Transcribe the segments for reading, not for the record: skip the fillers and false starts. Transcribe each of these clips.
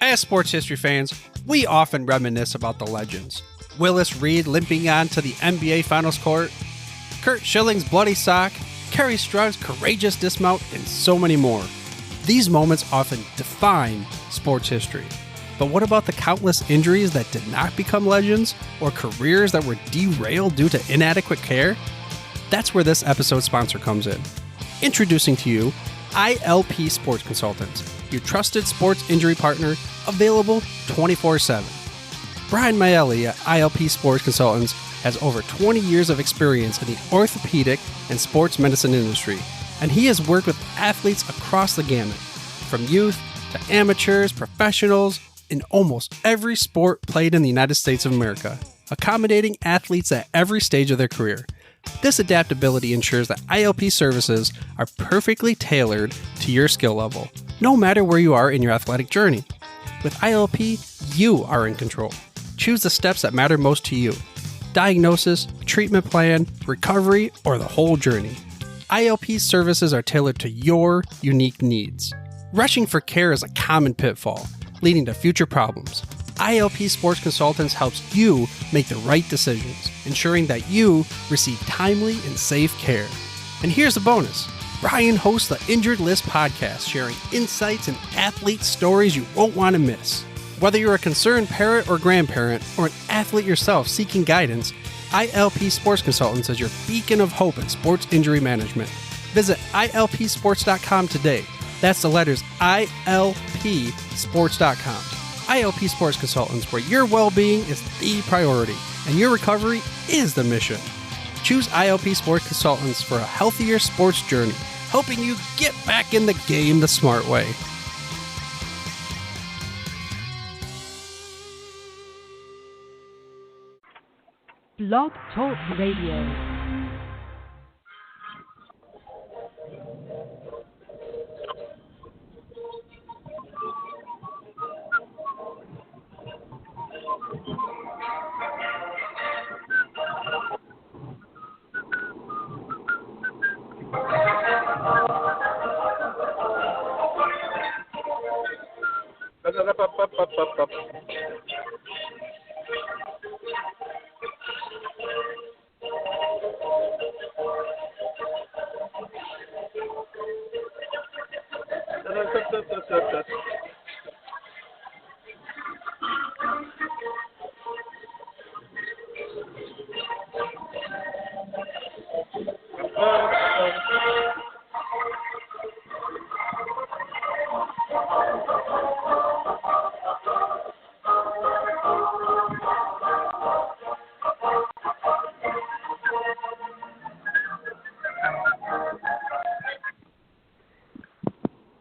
As sports history fans, we often reminisce about the legends. Willis Reed limping onto the NBA Finals court, Kurt Schilling's bloody sock, Kerry Strug's courageous dismount, and so many more. These moments often define sports history. But what about the countless injuries that did not become legends, or careers that were derailed due to inadequate care? That's where this episode's sponsor comes in. Introducing to you, ILP Sports Consultants, your trusted sports injury partner, available 24/7. Brian Maelli at ILP Sports Consultants has over 20 years of experience in the orthopedic and sports medicine industry, and he has worked with athletes across the gamut, from youth to amateurs, professionals, in almost every sport played in the United States of America, accommodating athletes at every stage of their career. This adaptability ensures that ILP services are perfectly tailored to your skill level, no matter where you are in your athletic journey. With ILP, you are in control. Choose the steps that matter most to you. Diagnosis, treatment plan, recovery, or the whole journey. ILP services are tailored to your unique needs. Rushing for care is a common pitfall, leading to future problems. ILP Sports Consultants helps you make the right decisions, ensuring that you receive timely and safe care. And here's a bonus. Brian hosts the Injured List podcast, sharing insights and athlete stories you won't want to miss. Whether you're a concerned parent or grandparent, or an athlete yourself seeking guidance, ILP Sports Consultants is your beacon of hope in sports injury management. Visit ilpsports.com today. That's the letters ilpsports.com. ILP Sports Consultants, where your well-being is the priority and your recovery is the mission. Choose ILP Sports Consultants for a healthier sports journey, helping you get back in the game the smart way. Blog Talk Radio.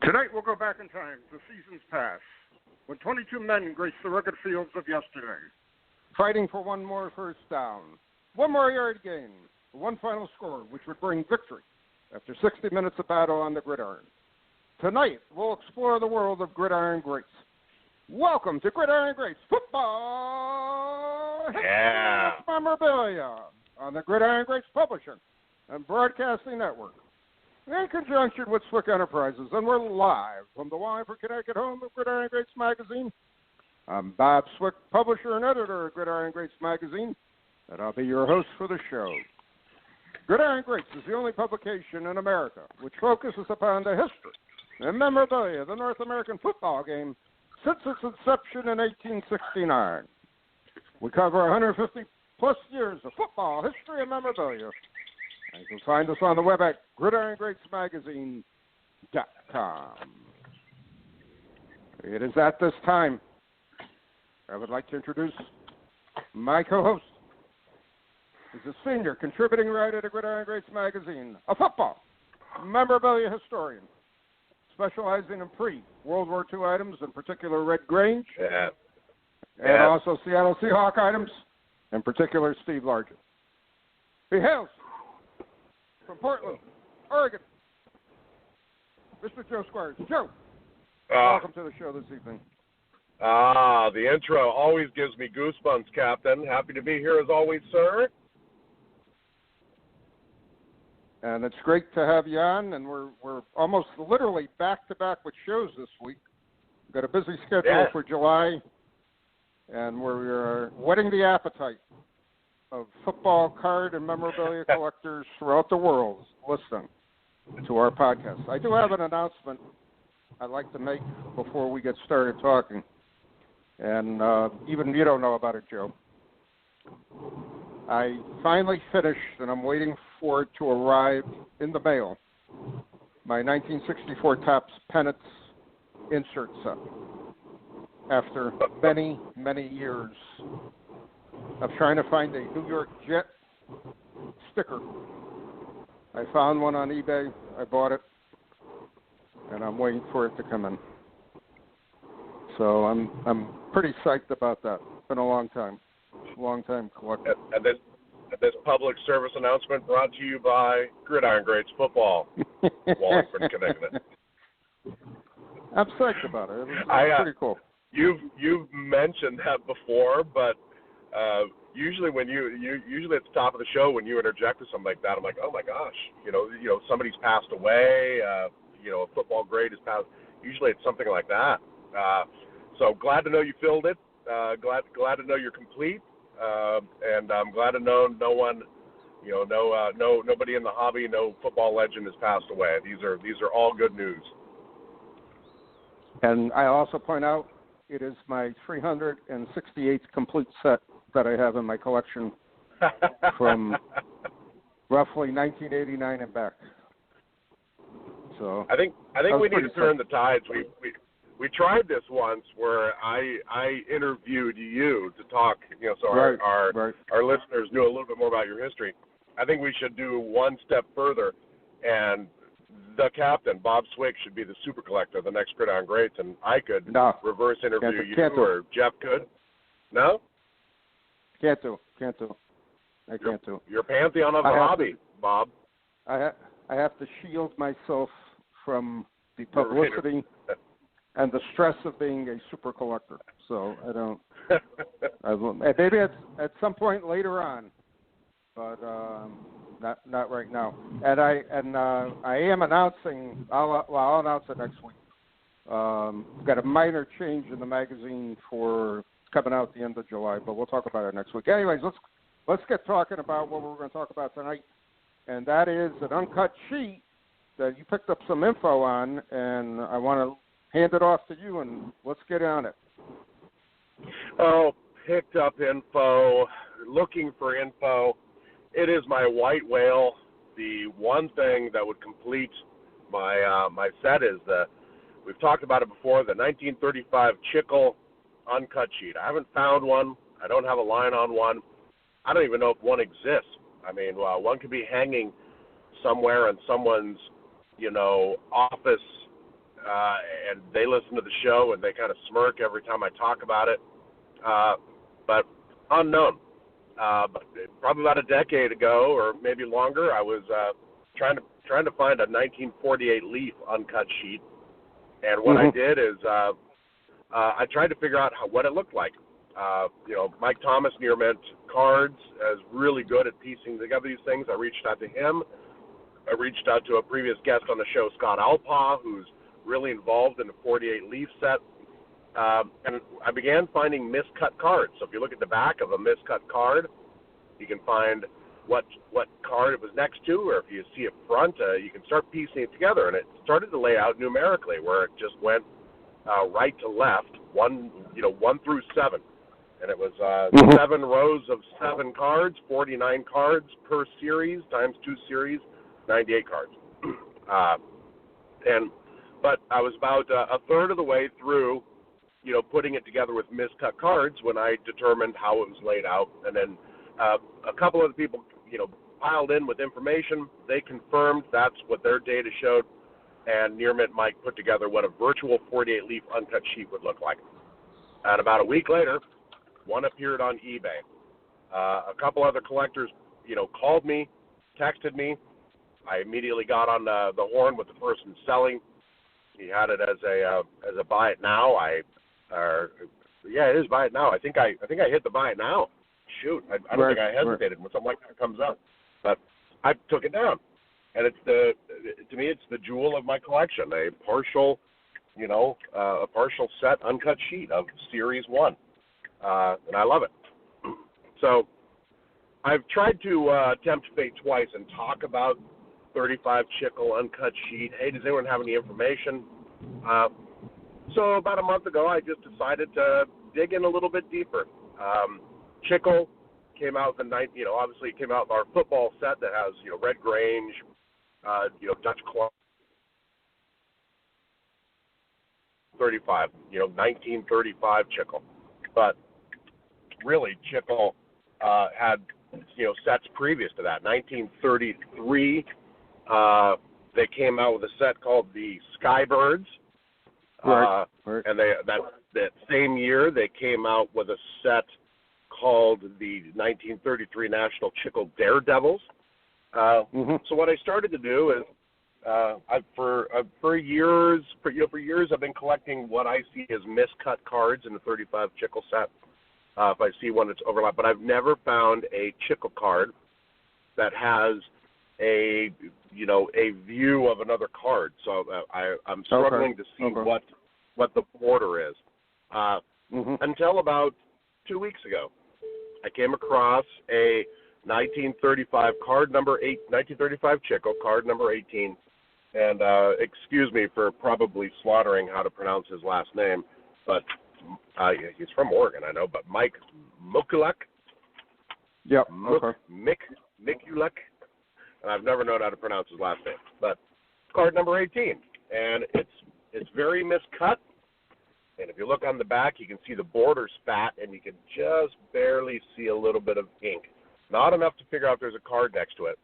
Tonight we'll go back in time to seasons past, when 22 men graced the rugged fields of yesterday, fighting for one more first down, one more yard gain, one final score which would bring victory after 60 minutes of battle on the gridiron. Tonight we'll explore the world of Gridiron Greats. Welcome to Gridiron Greats Football Memorabilia on the Gridiron Greats Publishing and Broadcasting Network, in conjunction with Swick Enterprises, and we're live from the Y for Connecticut home of Gridiron Greats Magazine. I'm Bob Swick, publisher and editor of Gridiron Greats Magazine, and I'll be your host for the show. Gridiron Greats is the only publication in America which focuses upon the history and memorabilia of the North American football game since its inception in 1869. We cover 150-plus years of football history and memorabilia. And you can find us on the web at gridirongreatsmagazine.com. It is at this time I would like to introduce my co-host. He's a senior contributing writer to Gridiron Greats Magazine, a football memorabilia historian, specializing in pre-World War II items, in particular Red Grange, and also Seattle Seahawk items, in particular Steve Largent. He hails from Portland, Oregon, Mr. Joe Squires. Joe, welcome to the show this evening. The intro always gives me goosebumps, Captain. Happy to be here as always, sir. And it's great to have you on, and we're almost literally back-to-back with shows this week. Got a busy schedule for July, and we're whetting the appetite of football card and memorabilia collectors throughout the world listening to our podcast. I do have an announcement I'd like to make before we get started talking, and even you don't know about it, Joe. I finally finished, and I'm waiting for it to arrive in the mail, my 1964 Topps Pennants insert set. After many, many years of trying to find a New York Jet sticker, I found one on eBay. I bought it, and I'm waiting for it to come in. So I'm pretty psyched about that. It's been a long time collector. And this public service announcement brought to you by Gridiron Greats Football, Wallingford, Connecticut. I'm psyched about it. It's pretty cool. You've mentioned that before, but usually when usually at the top of the show when you interject with something like that, I'm like, oh my gosh, you know somebody's passed away, a football great has passed. Usually it's something like that. So glad to know you filled it. Glad to know you're complete, and I'm glad to know no one, nobody in the hobby, no football legend has passed away. These are all good news. And I also point out it is my 368th complete set that I have in my collection from roughly 1989 and back. So I think we need to turn the tides. We tried this once where I interviewed you to talk, so our listeners knew a little bit more about your history. I think we should do one step further, and the captain, Bob Swick, should be the super collector of the next Gridiron Greats, and I could reverse interview you, or Jeff could. No? Can't do. I can't do. You're pantheon of the hobby, Bob. I have to shield myself from the publicity and the stress of being a super collector. So I don't. Maybe at some point later on, but not right now. And I am announcing. I'll announce it next week. Got a minor change in the magazine for coming out at the end of July, but we'll talk about it next week. Anyways, let's get talking about what we're going to talk about tonight, and that is an uncut sheet that you picked up some info on, and I want to hand it off to you, and let's get on it. Oh, picked up info, looking for info. It is my white whale. The one thing that would complete my set is we've talked about it before, the 1935 Chickle uncut sheet. I haven't found one. I don't have a line on one. I don't even know if one exists. I mean, one could be hanging somewhere in someone's, office, and they listen to the show and they kind of smirk every time I talk about it. But unknown. But probably about a decade ago, or maybe longer, I was trying to find a 1948 Leaf uncut sheet, and what I did is I tried to figure out what it looked like. Mike Thomas, Near Mint Cards, is really good at piecing together these things. I reached out to him. I reached out to a previous guest on the show, Scott Alpaugh, who's really involved in the 48 Leaf set. And I began finding miscut cards. So if you look at the back of a miscut card, you can find what card it was next to, or if you see it front, you can start piecing it together. And it started to lay out numerically, where it just went right to left, one through 7. And it was 7 rows of 7 cards, 49 cards per series, times 2 series, 98 cards. But I was about a third of the way through, putting it together with miscut cards when I determined how it was laid out. And then a couple of the people, piled in with information. They confirmed that's what their data showed. And Near Mint Mike put together what a virtual 48 Leaf uncut sheet would look like. And about a week later, one appeared on eBay. A couple other collectors, called me, texted me. I immediately got on the horn with the person selling. He had it as a buy it now. It is buy it now. I think I hit the buy it now. Shoot, I don't think I hesitated when something like that comes up, but I took it down, and to me it's the jewel of my collection. A partial a partial set uncut sheet of Series 1. And I love it. So I've tried to tempt fate twice and talk about 35 Chickle uncut sheet. Hey, does anyone have any information? So about a month ago, I just decided to dig in a little bit deeper. Chickle came out obviously it came out with our football set that has, Red Grange, Dutch Clark, 35, 1935 Chickle. But really, Chickle had, sets previous to that. 1933, they came out with a set called the Skybirds. Right. And that same year, they came out with a set called the 1933 National Chickle Daredevils. So what I started to do is, for years, I've been collecting what I see as miscut cards in the 35 Chickle set. If I see one that's overlapped, but I've never found a Chickle card that has a view of another card. So I'm struggling to see what the border is. Until about 2 weeks ago, I came across a 1935 card number 8, 1935 Chickle card number 18, and excuse me for probably slaughtering how to pronounce his last name, but he's from Oregon, I know, but Mike Mikulak. Yep. Mikulak. And I've never known how to pronounce his last name, but card number 18, and it's very miscut. And if you look on the back, you can see the border's fat, and you can just barely see a little bit of ink. Not enough to figure out if there's a card next to it.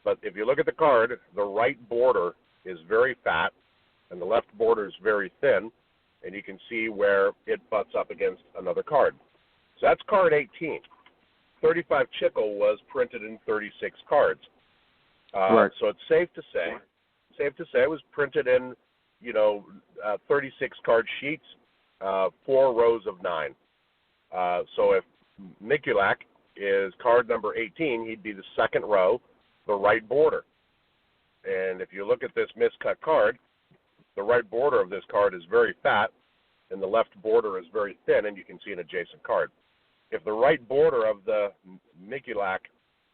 But if you look at the card, the right border is very fat, and the left border is very thin, and you can see where it butts up against another card. So that's card 18. 35 Chickle was printed in 36 cards. Right. So it's safe to say it was printed in 36 card sheets, 4 rows of 9. So if Mikulak is card number 18, he'd be the second row, the right border. And if you look at this miscut card, the right border of this card is very fat, and the left border is very thin, and you can see an adjacent card. If the right border of the Mikulak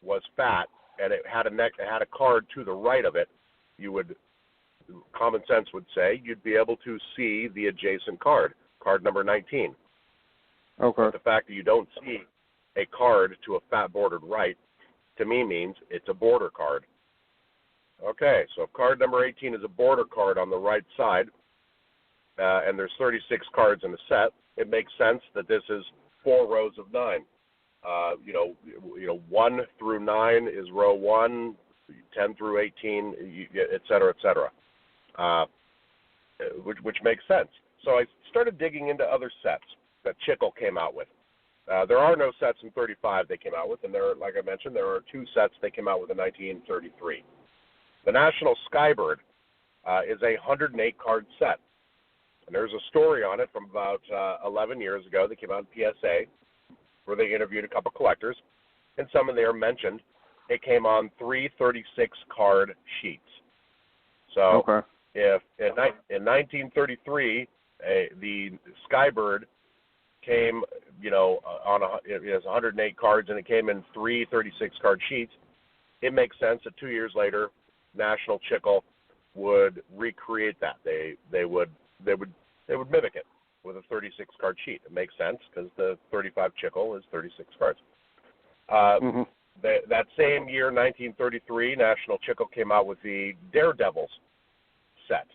was fat and it had a card to the right of it, common sense would say, you'd be able to see the adjacent card number 19. Okay. But the fact that you don't see a card to a fat bordered right, to me means it's a border card. Okay, so if card number 18 is a border card on the right side, and there's 36 cards in the set, it makes sense that this is 4 rows of 9. 1 through 9 is row 1, 10 through 18, et cetera, which makes sense. So I started digging into other sets that Chickle came out with. There are no sets in 35 they came out with, and like I mentioned, there are 2 sets they came out with in 1933. The National Skybird is a 108-card set. And there's a story on it from about 11 years ago that came out in PSA, where they interviewed a couple collectors, and some of them mentioned it came on 3 36-card sheets. So if in 1933 the Skybird came, it has 108 cards and it came in 3 36-card sheets, it makes sense that 2 years later, National Chickle would recreate that. They would mimic it with a 36-card sheet. It makes sense because the 35 Chickle is 36 cards. That same year, 1933, National Chickle came out with the Daredevils set,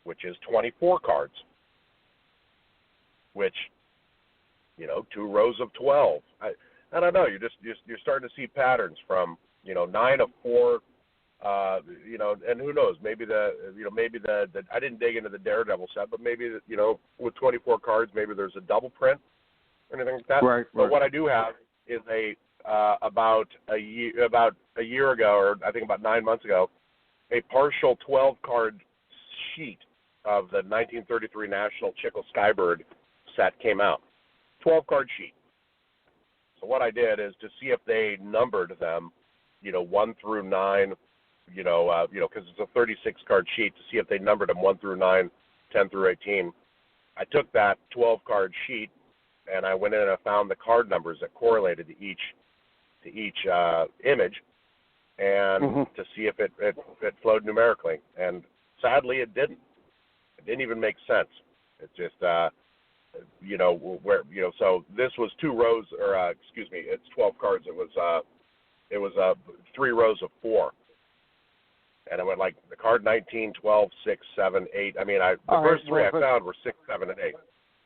which is 24 cards, which, 2 rows of 12. I don't know. You're starting to see patterns from 9 of 4. And who knows? Maybe I didn't dig into the Daredevil set, but maybe with 24 cards, maybe there's a double print or anything like that. Right. But what I do have is about a year ago, or I think about 9 months ago, a partial 12-card sheet of the 1933 National Chickle Skybird set came out. 12-card sheet. So what I did is to see if they numbered them, 1 through 9. Because it's a 36-card sheet, to see if they numbered them 1 through 9 10 through 18, I took that 12-card sheet and I went in and I found the card numbers that correlated to each image, and to see if it flowed numerically. And sadly, it didn't. It didn't even make sense. It's just so this was 2 rows, or it's 12 cards. It was 3 rows of 4. And I went like the card 19, 12, 6, 7, 8. I mean, the first 3 I found were 6, 7, and 8.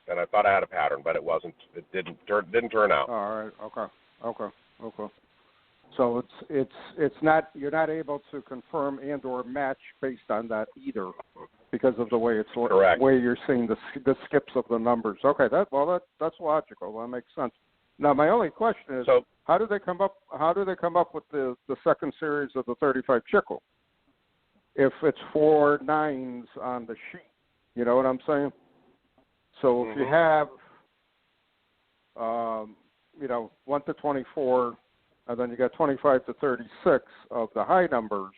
And I thought I had a pattern, but it wasn't. It didn't turn out. All right. Okay. So it's not, you're not able to confirm and or match based on that either, because of the way it's correct. Way you're seeing the skips of the numbers. Okay, that's logical. That makes sense. Now my only question is, how do they come up with the second series of the 35 Chickle if it's 4 9s on the sheet? You know what I'm saying? So if you have 1 to 24, and then you got 25 to 36 of the high numbers.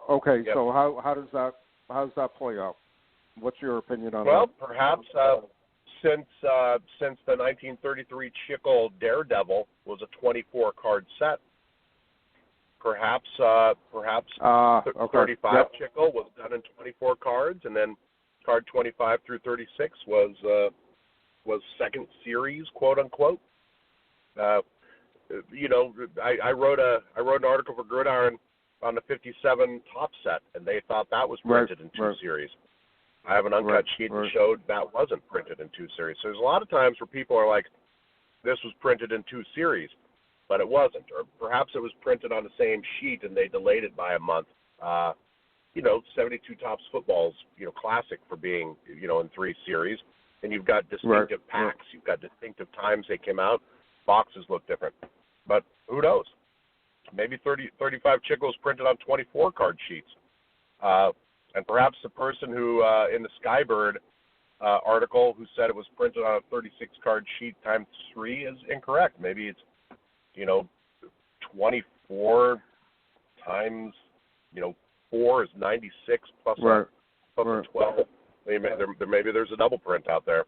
Okay, yep. So how does that play out? What's your opinion on that? Well, perhaps since the 1933 Chickle Daredevil was a 24-card set, perhaps 35 yep. Chickle was done in 24 cards, and then card 25 through 36 was second series, quote unquote. I wrote an article for Gridiron on the 57 top set, and they thought that was printed in 2 series. I have an uncut sheet that showed that wasn't printed in 2 series. So there's a lot of times where people are like, this was printed in 2 series, but it wasn't. Or perhaps it was printed on the same sheet and they delayed it by a month. 72 Tops football's, classic for being, in 3 series. And you've got distinctive packs. You've got distinctive times they came out. Boxes look different. But who knows? Maybe 35 Chickles printed on 24-card sheets. And perhaps the person who, in the Skybird article, who said it was printed on a 36-card sheet times 3 is incorrect. Maybe it's, 24 times, 4 is 96 plus a 12. Maybe there's a double print out there.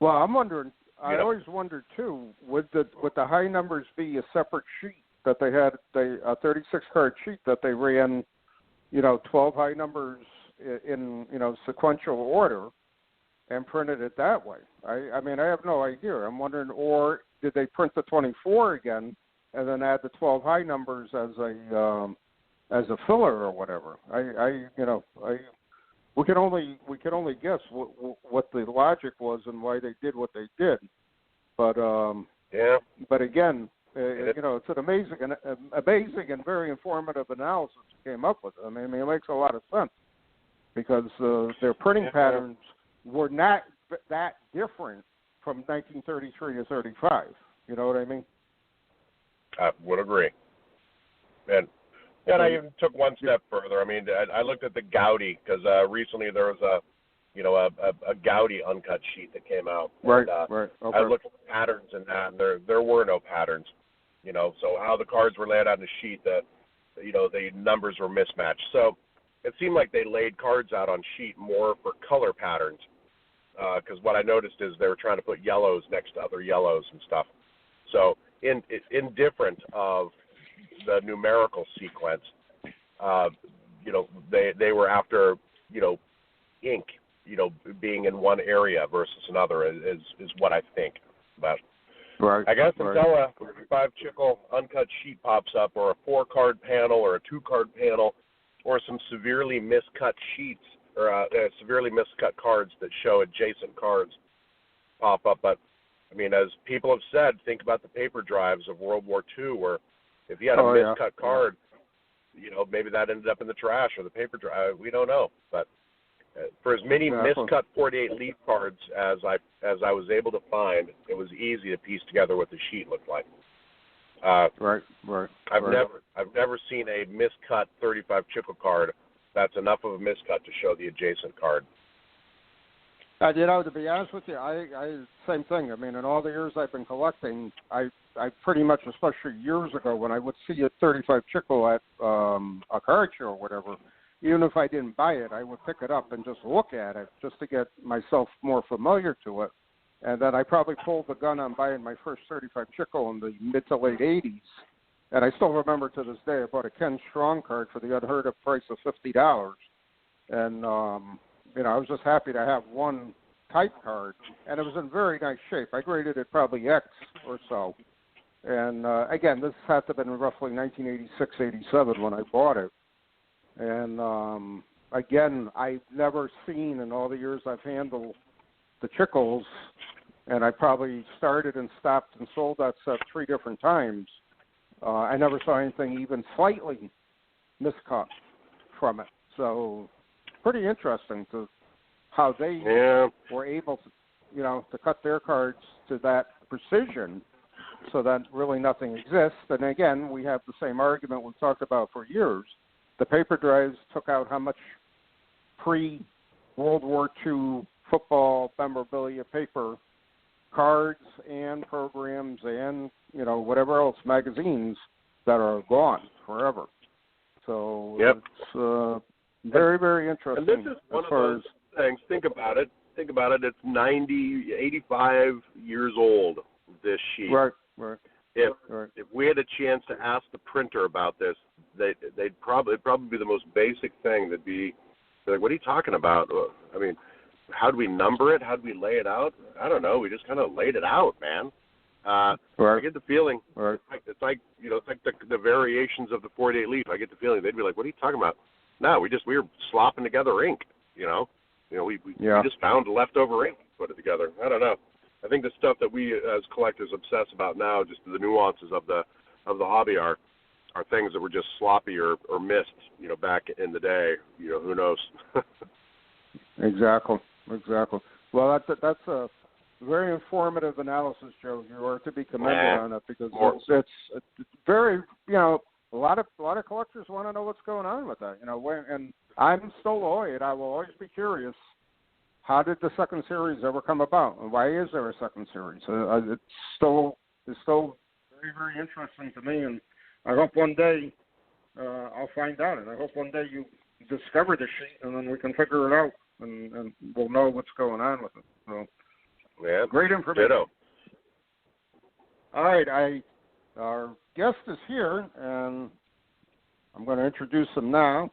Well, I'm wondering. I always wondered too. Would the high numbers be a separate sheet that they had? A 36-card sheet that they ran, 12 high numbers in sequential order, and printed it that way. I mean, I have no idea. I'm wondering, or did they print the 24 again and then add the 12 high numbers as a filler or whatever? We can only guess what the logic was and why they did what they did, but But again, it's an amazing and very informative analysis you came up with. I mean, it makes a lot of sense because their printing patterns were not that different from 1933 to 35. You know what I mean? I would agree. And I even took one step further. I mean, I looked at the Gaudi because recently there was a Gaudi uncut sheet that came out. Right. Okay. I looked at the patterns in that, and there were no patterns. So how the cards were laid out on the sheet, the numbers were mismatched. So it seemed like they laid cards out on sheet more for color patterns. Because what I noticed is they were trying to put yellows next to other yellows and stuff. So indifferent of the numerical sequence, they were after, ink, being in one area versus another is what I think. But I guess until a 35 Chickle uncut sheet pops up, or a 4-card panel, or a 2-card panel, or some severely miscut sheets, or severely miscut cards that show adjacent cards pop up. But, I mean, as people have said, think about the paper drives of World War II, where if you had a miscut card, maybe that ended up in the trash or the paper drive. We don't know. But for as many miscut 48 leaf cards as I was able to find, it was easy to piece together what the sheet looked like. Right. I've never seen a miscut 35 Chickle card that's enough of a miscut to show the adjacent card. To be honest with you, I same thing. I mean, in all the years I've been collecting, I pretty much, especially years ago when I would see a 35 Chickle at a card show or whatever, even if I didn't buy it, I would pick it up and just look at it just to get myself more familiar to it. And then I probably pulled the gun on buying my first 35 Chickle in the mid to late 80s. And I still remember to this day I bought a Ken Strong card for the unheard of price of $50. And, I was just happy to have one type card. And it was in very nice shape. I graded it probably X or so. And, again, this had to have been roughly 1986, 87 when I bought it. And, again, I've never seen in all the years I've handled the Chickles, and I probably started and stopped and sold that set 3 different times. I never saw anything even slightly miscut from it. So pretty interesting to how they were able to, to cut their cards to that precision so that really nothing exists. And again, we have the same argument we've talked about for years. The paper drives took out how much pre-World War II football memorabilia paper cards and programs and, whatever else, magazines that are gone forever. So it's very, very interesting. And this is one of those things. Think about it. It's 85 years old, this sheet. Right. If we had a chance to ask the printer about this, it'd probably be the most basic thing. That'd be like, what are you talking about? I mean, how do we number it? How do we lay it out? I don't know. We just kind of laid it out, man. I get the feeling it's like the variations of the 48 leaf. I get the feeling they'd be like, "What are you talking about?" No, we were slopping together ink. We just found leftover ink, put it together. I don't know. I think the stuff that we as collectors obsess about now, just the nuances of the hobby, are things that were just sloppy or missed, back in the day. Who knows? Exactly. Well, that's a very informative analysis, Joe. You are to be commended on it because it's very, a lot of collectors want to know what's going on with that. And I'm still Lloyd. I will always be curious. How did the second series ever come about, and why is there a second series? It's still very, very interesting to me, and I hope one day I'll find out, and I hope one day you discover the sheet, and then we can figure it out. And we'll know what's going on with it. So, great information. Ditto. All right, our guest is here, and I'm going to introduce him now.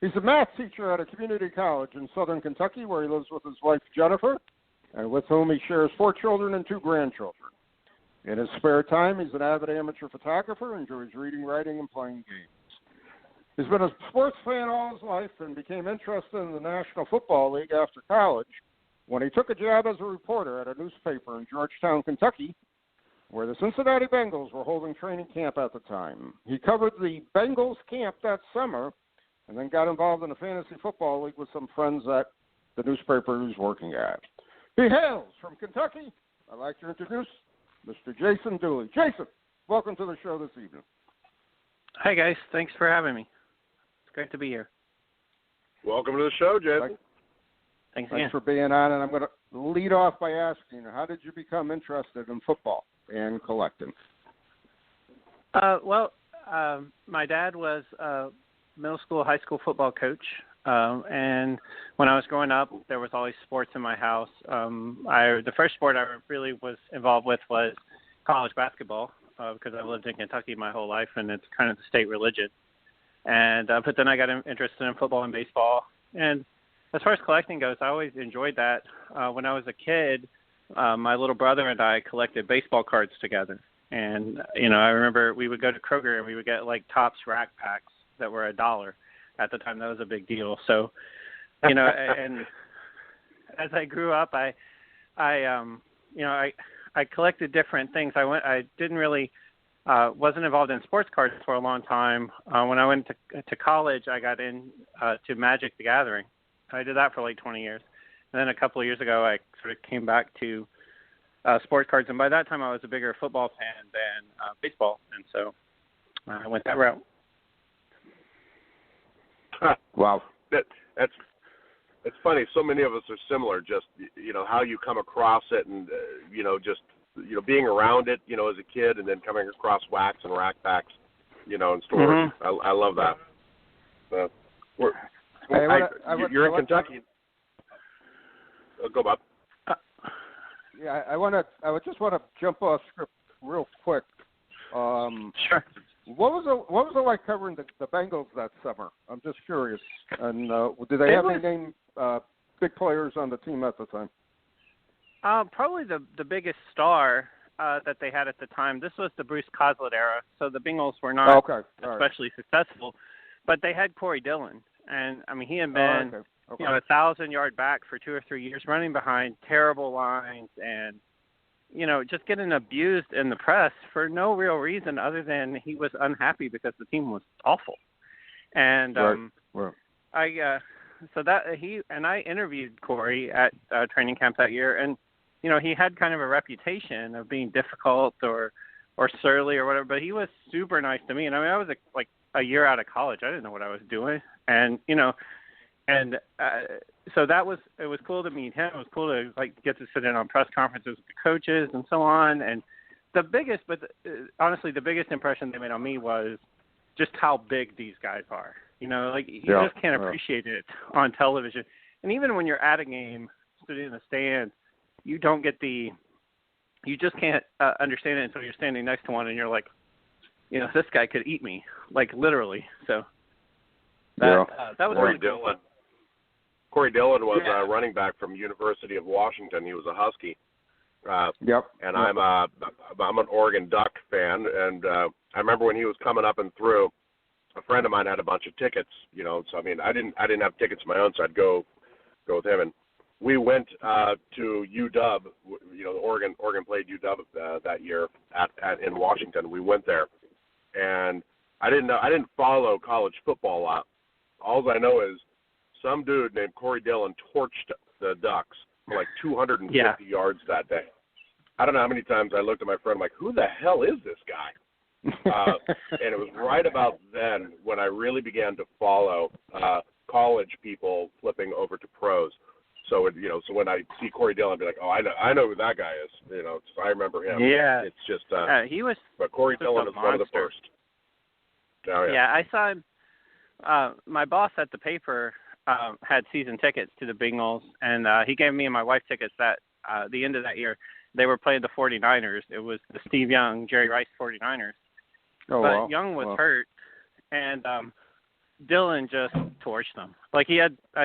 He's a math teacher at a community college in southern Kentucky, where he lives with his wife, Jennifer, and with whom he shares 4 children and 2 grandchildren. In his spare time, he's an avid amateur photographer, enjoys reading, writing, and playing games. He's been a sports fan all his life and became interested in the National Football League after college when he took a job as a reporter at a newspaper in Georgetown, Kentucky, where the Cincinnati Bengals were holding training camp at the time. He covered the Bengals camp that summer and then got involved in the Fantasy Football League with some friends at the newspaper he was working at. He hails from Kentucky. I'd like to introduce Mr. Jason Dooley. Jason, welcome to the show this evening. Hi, guys. Thanks for having me. Great to be here. Welcome to the show, Jason. Thanks for being on. And I'm going to lead off by asking, how did you become interested in football and collecting? My dad was a middle school, high school football coach. And when I was growing up, there was always sports in my house. The first sport I really was involved with was college basketball because I've lived in Kentucky my whole life, and it's kind of the state religion. And but then I got interested in football and baseball. And as far as collecting goes, I always enjoyed that. When I was a kid, my little brother and I collected baseball cards together. And, I remember we would go to Kroger and we would get like Topps rack packs that were $1. At the time, that was a big deal. So, and as I grew up, I collected different things. I didn't really wasn't involved in sports cards for a long time. When I went to college, I got to Magic the Gathering. I did that for like 20 years. And then a couple of years ago, I sort of came back to sports cards. And by that time, I was a bigger football fan than baseball. And so I went that route. Wow. That's funny. So many of us are similar, just, how you come across it and, just being around it, as a kid, and then coming across wax and rack packs, in stores. Mm-hmm. I love that. So. You're in Kentucky. Go, Bob. Yeah, I would just want to jump off script real quick. Sure. What was it like covering the Bengals that summer? I'm just curious. And did they have any name big players on the team at the time? Probably the biggest star that they had at the time. This was the Bruce Coslet era, so the Bengals were not especially successful, but they had Corey Dillon, and I mean he had been a 1,000-yard back for 2 or 3 years, running behind terrible lines, and just getting abused in the press for no real reason other than he was unhappy because the team was awful, and I interviewed Corey at training camp that year, and he had kind of a reputation of being difficult or surly or whatever, but he was super nice to me. And I mean, I was like a year out of college. I didn't know what I was doing. And, so it was cool to meet him. It was cool to get to sit in on press conferences with the coaches and so on. And honestly, the biggest impression they made on me was just how big these guys are. You just can't appreciate it on television. And even when you're at a game, sitting in the stands, you just can't understand it until you're standing next to one and you're like, this guy could eat me, literally. So that was Corey really Dillon. cool. Corey Dillon was a running back from University of Washington. He was a Husky. And I'm an Oregon Duck fan, and I remember when he was coming up and through, a friend of mine had a bunch of tickets, so I mean I didn't have tickets of my own, so I'd go with him, and we went to UW. Oregon played UW that year in Washington. We went there, and I didn't follow college football a lot. All I know is some dude named Corey Dillon torched the Ducks for 250 yards that day. I don't know how many times I looked at my friend like, who the hell is this guy? And it was right about then when I really began to follow college people flipping over to pros. So so when I see Corey Dillon, I'd be like, oh, I know who that guy is. So I remember him. Yeah, it's just he was. But Corey Dillon is one of the first. Oh, yeah. I saw him. My boss at the paper had season tickets to the Bengals, and he gave me and my wife tickets at the end of that year. They were playing the 49ers. It was the Steve Young, Jerry Rice 49ers. But Young was hurt, and Dillon just torched them. I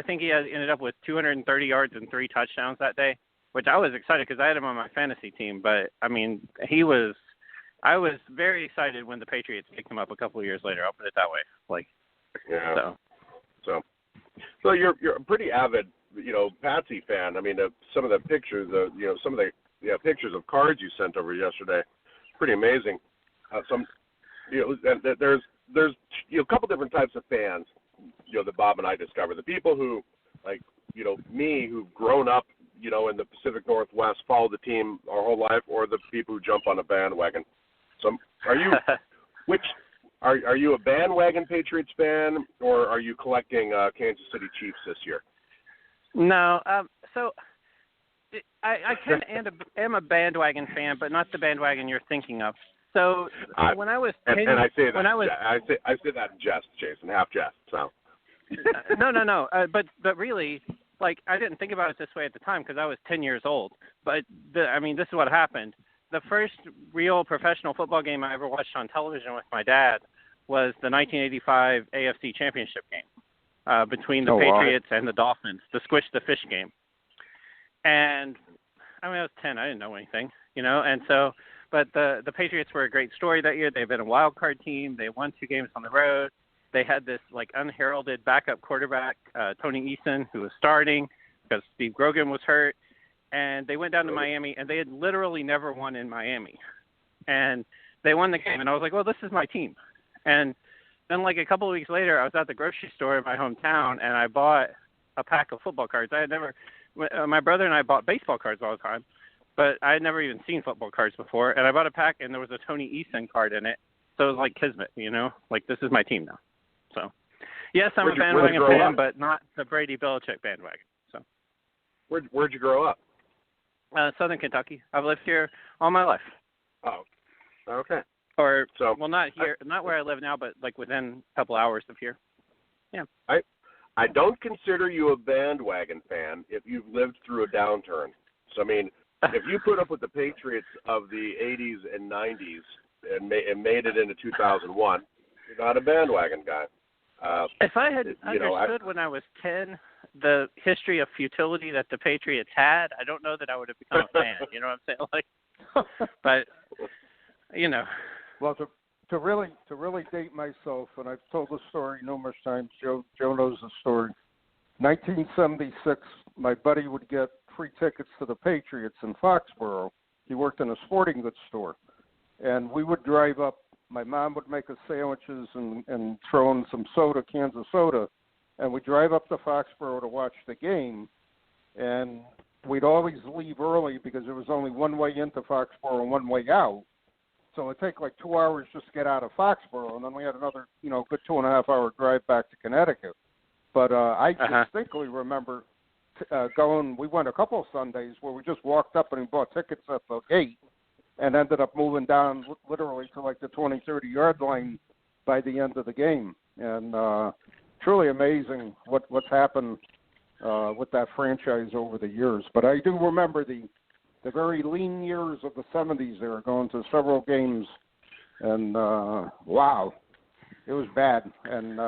think he ended up with 230 yards and 3 touchdowns that day, which I was excited because I had him on my fantasy team. But I mean, I was very excited when the Patriots picked him up a couple of years later. I'll put it that way. So you're a pretty avid, Patsy fan. I mean, some of the pictures, pictures of cards you sent over yesterday, pretty amazing. There's a couple different types of fans, that Bob and I discovered. The people who, me, who've grown up, in the Pacific Northwest, followed the team our whole life, or the people who jump on a bandwagon. So, are you a bandwagon Patriots fan, or are you collecting Kansas City Chiefs this year? No, so I kind of am a bandwagon fan, but not the bandwagon you're thinking of. So when I was 10, and I say that I say that in jest, Jason, half jest. So no. But really, I didn't think about it this way at the time because I was 10 years old. But this is what happened. The first real professional football game I ever watched on television with my dad was the 1985 AFC Championship game between the Patriots and the Dolphins, the Squish the Fish game. And I was 10. I didn't know anything, and so. But the Patriots were a great story that year. They've been a wild card team. They won 2 games on the road. They had this unheralded backup quarterback, Tony Eason, who was starting because Steve Grogan was hurt. And they went down to Miami, and they had literally never won in Miami. And they won the game, and I was like, well, this is my team. And then a couple of weeks later, I was at the grocery store in my hometown, and I bought a pack of football cards. My brother and I bought baseball cards all the time. But I had never even seen football cards before, and I bought a pack, and there was a Tony Eason card in it. So it was like kismet, this is my team now. So, yes, I'm a bandwagon fan, but not the Brady Belichick bandwagon. So, where'd you grow up? Southern Kentucky. I've lived here all my life. Oh, okay. Not here, not where I live now, but within a couple hours of here. Yeah. I don't consider you a bandwagon fan if you've lived through a downturn. So, I mean, if you put up with the Patriots of the 80s and 90s and made it into 2001, you're not a bandwagon guy. If I had understood when I was 10 the history of futility that the Patriots had, I don't know that I would have become a fan. You know what I'm saying? Like, but, you know. Well, to really date myself, and I've told the story numerous times. Joe knows the story. 1976, my buddy would get free tickets to the Patriots in Foxborough. He worked in a sporting goods store, and we would drive up. My mom would make us sandwiches and throw in some soda, cans of soda, and we'd drive up to Foxborough to watch the game. And we'd always leave early because there was only one way into Foxborough and one way out. So it'd take like 2 hours just to get out of Foxborough, and then we had another, good 2.5-hour drive back to Connecticut. But I distinctly remember going. We went a couple of Sundays where we just walked up and bought tickets at the gate, and ended up moving down literally to like the 20, 30-yard line by the end of the game. And truly amazing what's happened with that franchise over the years. But I do remember the very lean years of the 70s there, going to several games. And, wow, it was bad. And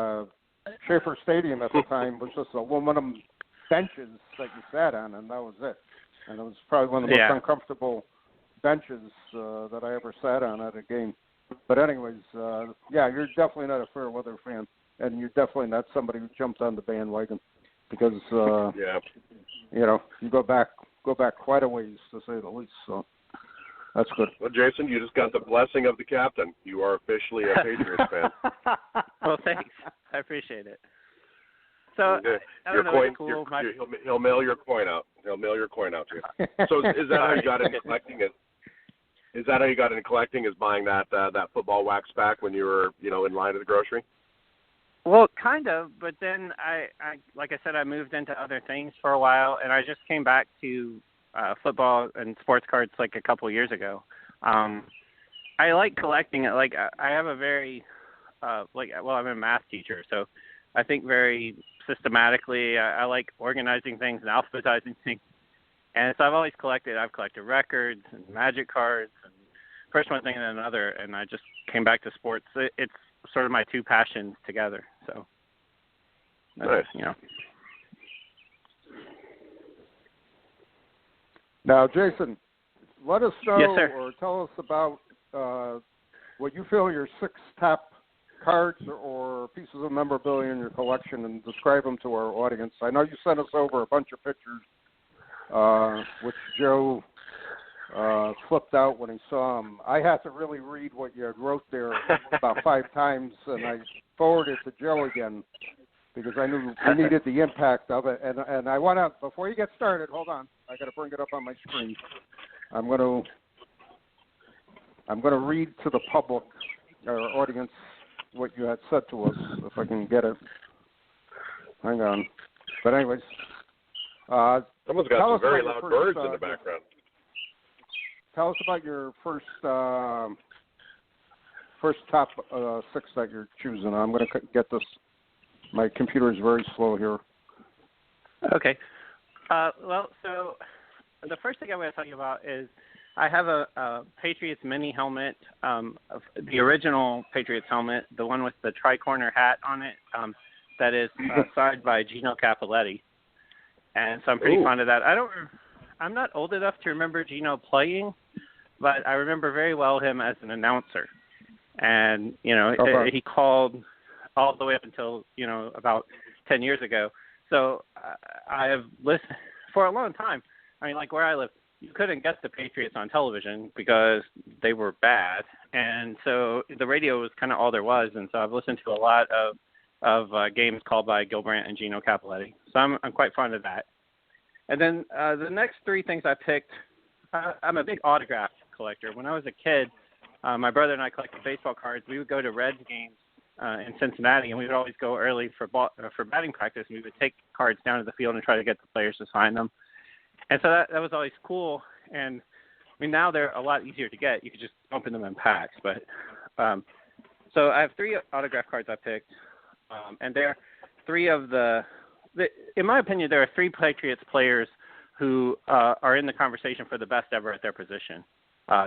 Schaefer Stadium at the time was just aluminum benches that you sat on, and that was it. And it was probably one of the most uncomfortable benches that I ever sat on at a game. But anyways, you're definitely not a fair weather fan, and you're definitely not somebody who jumped on the bandwagon because you go back quite a ways, to say the least. So that's good. Well, Jason, you just got the blessing of the captain. You are officially a Patriots fan. Well, thanks. I appreciate it. So your coin, he'll mail your coin out. He'll mail your coin out to you. So is that how you got into collecting it? Is that how you got into collecting? Is buying that football wax pack when you were in line at the grocery? Well, kind of, but then I like I said, I moved into other things for a while, and I just came back to football and sports cards like a couple of years ago. I like collecting it. Like I have a very I'm a math teacher, so I think very systematically. I like organizing things and alphabetizing things. And so I've collected records and magic cards and first one thing and then another, and I just came back to sports. It's sort of my two passions together. So, nice. Now, Jason, let us know or tell us about what you feel your 6 top cards or pieces of memorabilia in your collection, and describe them to our audience. I know you sent us over a bunch of pictures, which Joe flipped out when he saw them. I had to really read what you had wrote there about 5 times, and I forwarded it to Joe again because I knew we needed the impact of it. And I want to, before you get started, hold on, I got to bring it up on my screen. I'm going to read to the public, our audience, what you had said to us, if I can get it. Hang on. But anyways, someone's got some very loud birds in the background. Tell us about your first top 6 that you're choosing. I'm going to get this. My computer is very slow here. Okay. So the first thing I'm going to tell you about is I have a Patriots mini helmet, the original Patriots helmet, the one with the tri-corner hat on it, that is signed by Gino Cappelletti. And so I'm pretty fond of that. I'm not old enough to remember Gino playing, but I remember very well him as an announcer. And, he called all the way up until, about 10 years ago. So I have listened for a long time. I mean, like where I live, you couldn't get the Patriots on television because they were bad. And so the radio was kind of all there was. And so I've listened to a lot of games called by Gil Brandt and Gino Cappelletti. So I'm quite fond of that. And then the next 3 things I picked, I'm a big autograph collector. When I was a kid, my brother and I collected baseball cards. We would go to Reds games in Cincinnati, and we would always go early for batting practice, and we would take cards down to the field and try to get the players to sign them. And so that was always cool. And I mean, now they're a lot easier to get. You could just open them in packs. But so I have 3 autograph cards I picked, and they're 3 of the in my opinion, there are 3 Patriots players who are in the conversation for the best ever at their position.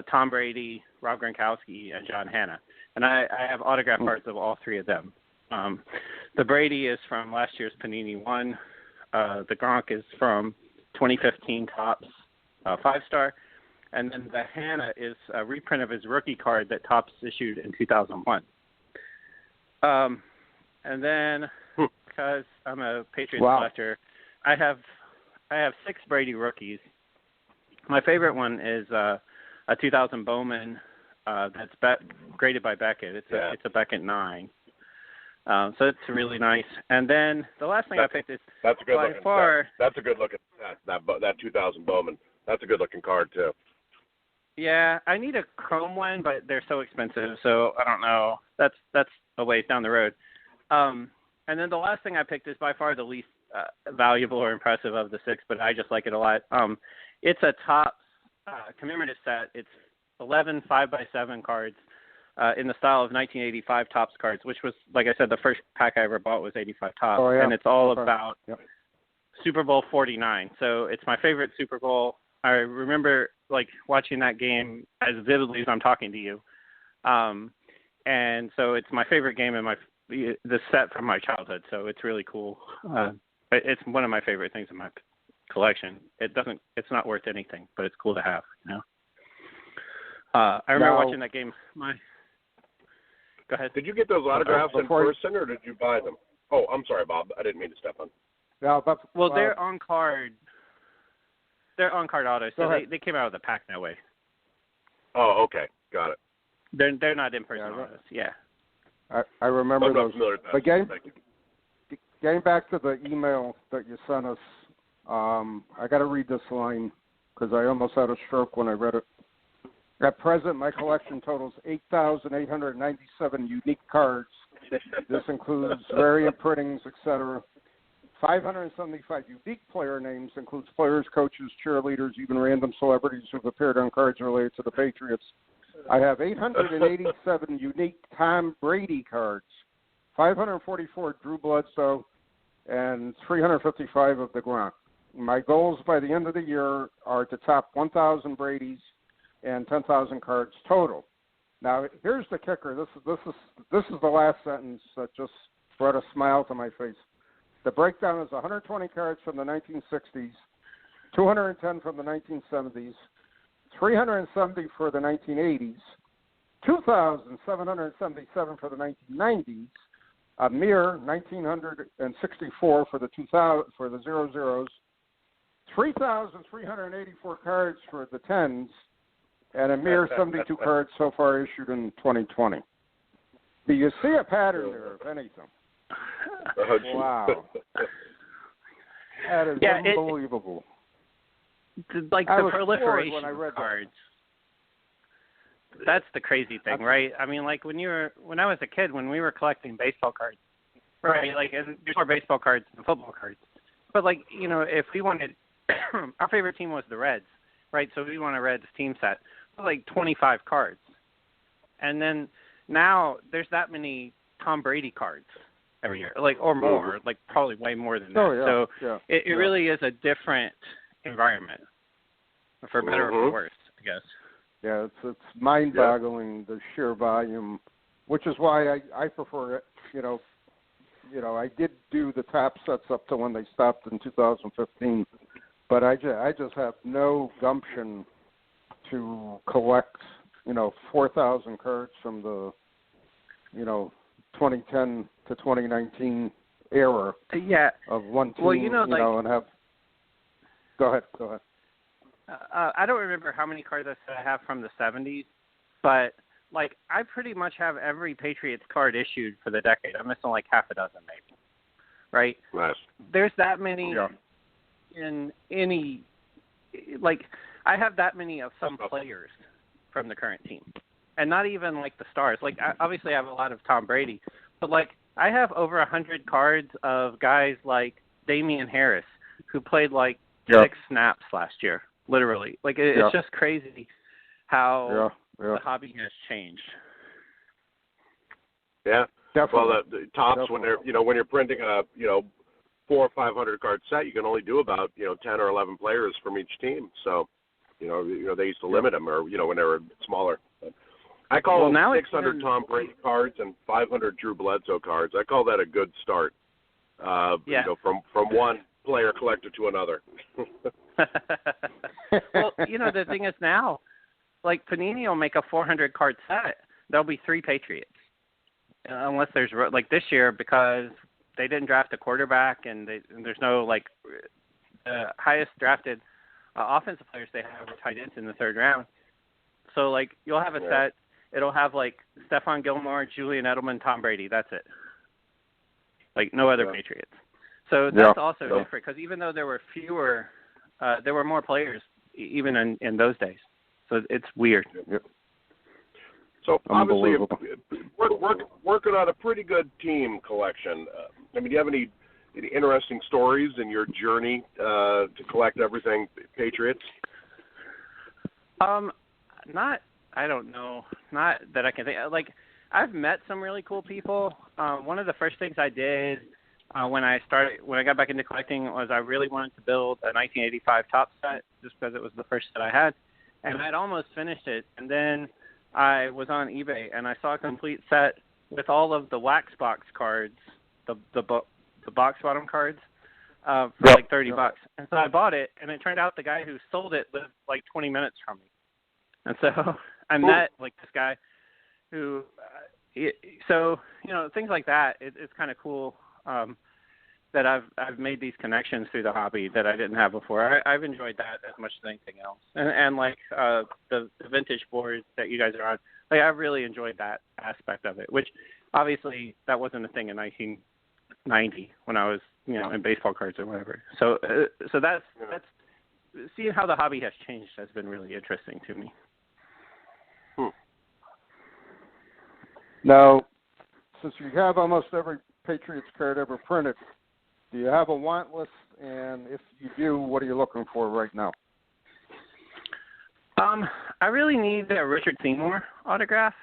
Tom Brady, Rob Gronkowski, and John Hanna. And I have autograph cards of all 3 of them. The Brady is from last year's Panini 1. The Gronk is from 2015 Topps 5-star. And then the Hanna is a reprint of his rookie card that Topps issued in 2001. And then, because I'm a Patriots collector, I have 6 Brady rookies. My favorite one is a 2000 Bowman that's graded by Beckett. It's a Beckett 9. So it's really nice. And then the last thing I picked is that's a good by looking. far. That's a good looking that 2000 Bowman. That's a good looking card too. Yeah, I need a chrome one, but they're so expensive, so I don't know. That's a ways down the road. And then the last thing I picked is by far the least valuable or impressive of the 6, but I just like it a lot. It's a Topps commemorative set. It's 11 5x7 cards in the style of 1985 Topps cards, which was, like I said, the first pack I ever bought was 85 Topps, and it's all about Super Bowl 49. So it's my favorite Super Bowl. I remember watching that game as vividly as I'm talking to you, and so it's my favorite game in the set from my childhood. So it's really cool. It's one of my favorite things in my collection. It's not worth anything, but it's cool to have. I remember watching that game. Go ahead. Did you get those autographs in person, or did you buy them? Oh, I'm sorry, Bob. I didn't mean to step on. Yeah, they're on card. They're on card autos, so they came out of the pack that way. Oh, okay, got it. They're not in person autos. Yeah. I remember I'm not those. familiar with that. But getting back to the email that you sent us, I got to read this line because I almost had a stroke when I read it. At present, my collection totals 8,897 unique cards. This includes variant printings, etc. 575 unique player names, includes players, coaches, cheerleaders, even random celebrities who've appeared on cards related to the Patriots. I have 887 unique Tom Brady cards, 544 Drew Bledsoe, and 355 of the Gronk. My goals by the end of the year are to top 1,000 Bradys and 10,000 cards total. Now, here's the kicker. This is the last sentence that just brought a smile to my face. The breakdown is 120 cards from the 1960s, 210 from the 1970s, 370 for the 1980s, 2,777 for the 1990s, a mere 1,964 for the 2000 for the 00s, 3,384 cards for the 10s, and a mere 72 cards so far issued in 2020. Do you see a pattern there, if anything? Wow. That is unbelievable. The proliferation of cards. That's the crazy thing, right? I mean, when I was a kid, when we were collecting baseball cards, right? And there's more baseball cards than football cards. But if we wanted, our favorite team was the Reds, right? So we want a Reds team set, 25 cards, and then now there's that many Tom Brady cards every year, or more, probably way more than that. It really is a different environment, for better or for worse, I guess. Yeah, it's mind-boggling, the sheer volume, which is why I prefer it. I did do the top sets up to when they stopped in 2015, but I just have no gumption to collect, 4,000 cards from the, 2010 to 2019 era of one team, and have. Go ahead. I don't remember how many cards I have from the 70s, but I pretty much have every Patriots card issued for the decade. I'm missing half a dozen maybe, right? Nice. There's that many in any, I have that many of some players from the current team, and not even the stars. Obviously I have a lot of Tom Brady, but I have over 100 cards of guys like Damian Harris, who played 6 snaps last year. Literally, it's just crazy how the hobby has changed. Yeah, definitely. Well, the tops when they're when you're printing a 400 or 500 card set, you can only do about 10 or 11 players from each team. So they used to limit them, or when they were smaller. I call them 600 Tom Brady cards and 500 Drew Bledsoe cards. I call that a good start. From one player collector to another. Well, the thing is now, like Panini will make a 400 card set. There'll be 3 Patriots, unless there's like this year, because they didn't draft a quarterback and there's no highest drafted offensive players they have are tight ends in the 3rd round. So like you'll have a set. It'll have like Stephon Gilmore, Julian Edelman, Tom Brady. That's it. Like no other Patriots. So that's also different because even though there were fewer, there were more players even in those days. So it's weird. Yep. So obviously, working on a pretty good team collection. Do you have any interesting stories in your journey to collect everything Patriots? I don't know. Not that I can think. Like, I've met some really cool people. One of the first things I did when I got back into collecting was I really wanted to build a 1985 top set just because it was the first set I had. And I'd almost finished it. And then I was on eBay and I saw a complete set with all of the wax box cards, the box bottom cards, for like $30. And so I bought it, and it turned out the guy who sold it lived like 20 minutes from me. And so I met like this guy who, things like that. It's kind of cool that I've made these connections through the hobby that I didn't have before. I've enjoyed that as much as anything else. And like the vintage boards that you guys are on, like I've really enjoyed that aspect of it. Which obviously that wasn't a thing in 1990 when I was in baseball cards or whatever. So that's seeing how the hobby has changed has been really interesting to me. Now, since you have almost every Patriots card ever printed, do you have a want list? And if you do, what are you looking for right now? I really need a Richard Seymour autograph.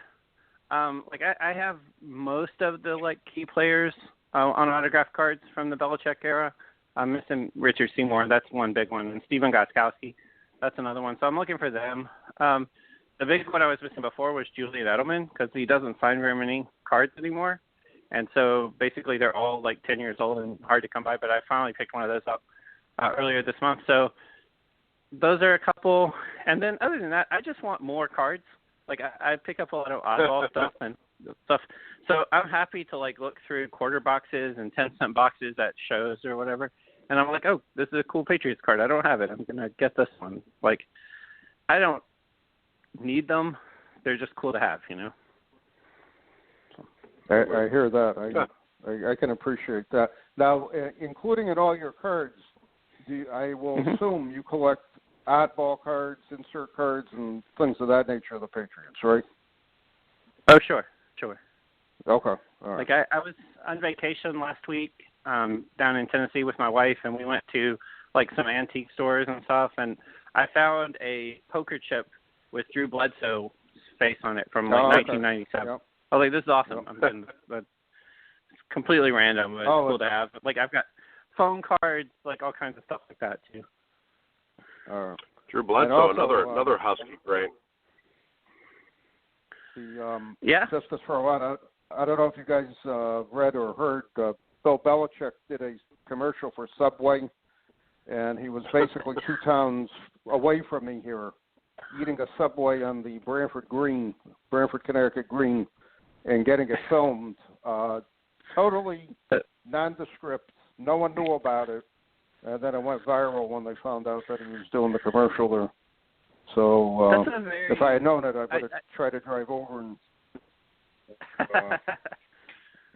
I have most of the key players on autograph cards from the Belichick era. I'm missing Richard Seymour. That's one big one. And Steven Gostkowski. That's another one. So I'm looking for them. The big one I was missing before was Julian Edelman because he doesn't sign very many cards anymore. And so basically they're all 10 years old and hard to come by. But I finally picked one of those up earlier this month. So those are a couple. And then other than that, I just want more cards. I pick up a lot of oddball stuff and stuff. So I'm happy to look through quarter boxes and 10-cent boxes at shows or whatever. And I'm like, oh, this is a cool Patriots card. I don't have it. I'm going to get this one. I don't need them. They're just cool to have, So. I hear that. I can appreciate that. Now, including in all your cards, I will assume you collect oddball cards, insert cards, and things of that nature of the Patriots, right? Oh, sure. Okay. All right. I was on vacation last week down in Tennessee with my wife, and we went to some antique stores and stuff, and I found a poker chip with Drew Bledsoe's face on it from 1997. Yep. I was like, this is awesome. I'm getting it's completely random, but it's cool to have. I've got phone cards, all kinds of stuff like that too. Drew Bledsoe, also, another Husky, great. Just to throw out, I don't know if you guys read or heard, Bill Belichick did a commercial for Subway, and he was basically 2 towns away from me here, eating a Subway on the Branford, Connecticut Green, and getting it filmed. Totally nondescript. No one knew about it. And then it went viral when they found out that he was doing the commercial there. So if I had known it, I would have tried to drive over and